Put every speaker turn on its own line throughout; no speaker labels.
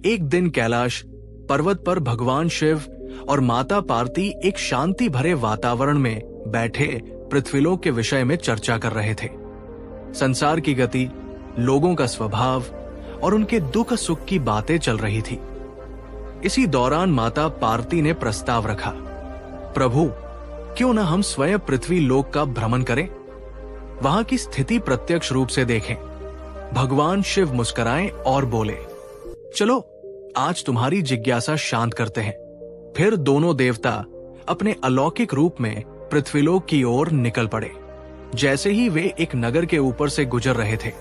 एक दिन कैलाश पर्वत पर भगवान शिव और माता पार्वती एक शांति भरे वातावरण में बैठे पृथ्वीलोक के विषय में चर्चा कर रहे थे। संसार की गति, लोगों का स्वभाव और उनके दुख सुख की बातें चल रही थी। इसी दौरान माता पार्वती ने प्रस्ताव रखा, प्रभु, क्यों न हम स्वयं पृथ्वी लोक का भ्रमण करें, वहां की स्थिति प्रत्यक्ष रूप से देखें। भगवान शिव मुस्कुराए और बोले, चलो आज तुम्हारी जिज्ञासा शांत करते हैं। फिर दोनों देवता अपने अलौकिक रूप में पृथ्वीलोक की ओर निकल पड़े। जैसे ही वे एक नगर के ऊपर से गुजर रहे थे,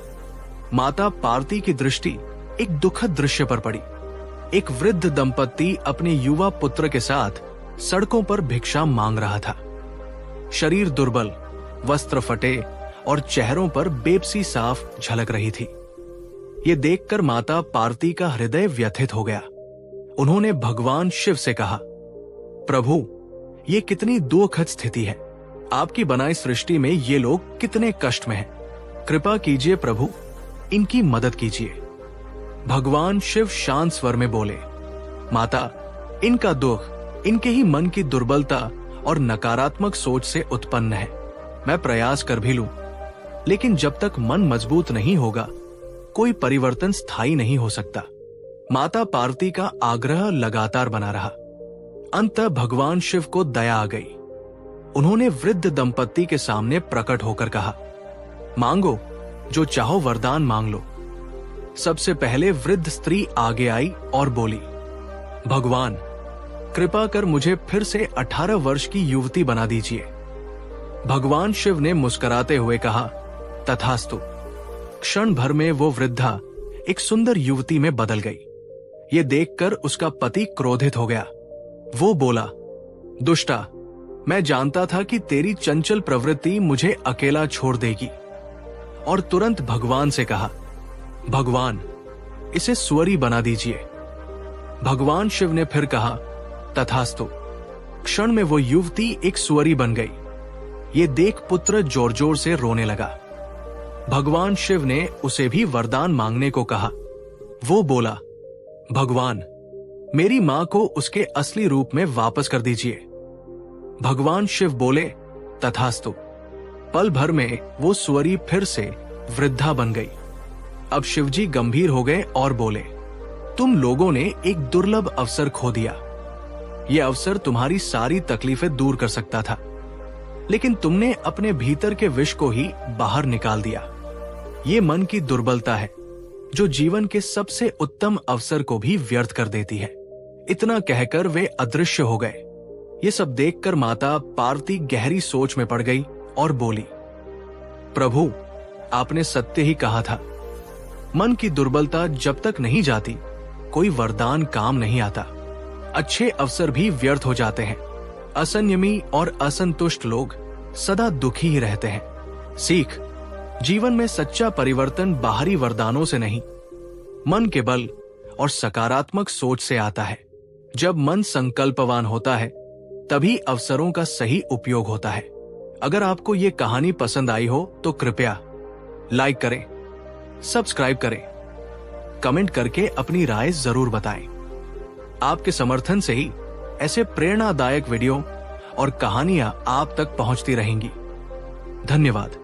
माता पार्वती की दृष्टि एक दुखद दृश्य पर पड़ी। एक वृद्ध दंपत्ति अपने युवा पुत्र के साथ सड़कों पर भिक्षा मांग रहा था। शरीर दुर्बल, वस्त्र फटे और चेहरों पर बेबसी साफ झलक रही थी। ये देखकर माता पार्वती का हृदय व्यथित हो गया। उन्होंने भगवान शिव से कहा, प्रभु, ये कितनी दुखद स्थिति है। आपकी बनाई सृष्टि में ये लोग कितने कष्ट में हैं। कृपा कीजिए प्रभु, इनकी मदद कीजिए। भगवान शिव शांत स्वर में बोले, माता, इनका दुख इनके ही मन की दुर्बलता और नकारात्मक सोच से उत्पन्न है। मैं प्रयास कर भी लूं, लेकिन जब तक मन मजबूत नहीं होगा, कोई परिवर्तन स्थायी नहीं हो सकता। माता पार्वती का आग्रह लगातार बना रहा। अंततः भगवान शिव को दया आ गई। उन्होंने वृद्ध दंपत्ति के सामने प्रकट होकर कहा, मांगो, जो चाहो वरदान मांग लो। सबसे पहले वृद्ध स्त्री आगे आई और बोली, भगवान, कृपा कर मुझे फिर से 18 वर्ष की युवती बना दीजिए। भगवान शिव ने मुस्कुराते हुए कहा, तथास्तु। क्षण भर में वो वृद्धा एक सुंदर युवती में बदल गई। ये देखकर उसका पति क्रोधित हो गया। वो बोला, दुष्टा, मैं जानता था कि तेरी चंचल प्रवृत्ति मुझे अकेला छोड़ देगी। और तुरंत भगवान से कहा, भगवान, इसे सुअरी बना दीजिए। भगवान शिव ने फिर कहा, तथास्तु। क्षण में वो युवती एक सुअरी बन गई। ये देख पुत्र जोर जोर से रोने लगा। भगवान शिव ने उसे भी वरदान मांगने को कहा। वो बोला, भगवान, मेरी मां को उसके असली रूप में वापस कर दीजिए। भगवान शिव बोले, तथास्तु। पल भर में वो सुअरी फिर से वृद्धा बन गई। अब शिवजी गंभीर हो गए और बोले, तुम लोगों ने एक दुर्लभ अवसर खो दिया। यह अवसर तुम्हारी सारी तकलीफें दूर कर सकता था, लेकिन तुमने अपने भीतर के विष को ही बाहर निकाल दिया। ये मन की दुर्बलता है जो जीवन के सबसे उत्तम अवसर को भी व्यर्थ कर देती है। इतना कहकर वे अदृश्य हो गए। ये सब देखकर माता पार्वती गहरी सोच में पड़ गई और बोली, प्रभु, आपने सत्य ही कहा था। मन की दुर्बलता जब तक नहीं जाती, कोई वरदान काम नहीं आता। अच्छे अवसर भी व्यर्थ हो जाते हैं। असंयमी और असंतुष्ट लोग सदा दुखी ही रहते हैं। सीख, जीवन में सच्चा परिवर्तन बाहरी वरदानों से नहीं, मन के बल और सकारात्मक सोच से आता है। जब मन संकल्पवान होता है, तभी अवसरों का सही उपयोग होता है। अगर आपको ये कहानी पसंद आई हो तो कृपया लाइक करें, सब्सक्राइब करें, कमेंट करके अपनी राय जरूर बताएं। आपके समर्थन से ही ऐसे प्रेरणादायक वीडियो और कहानियां आप तक पहुंचती रहेंगी। धन्यवाद।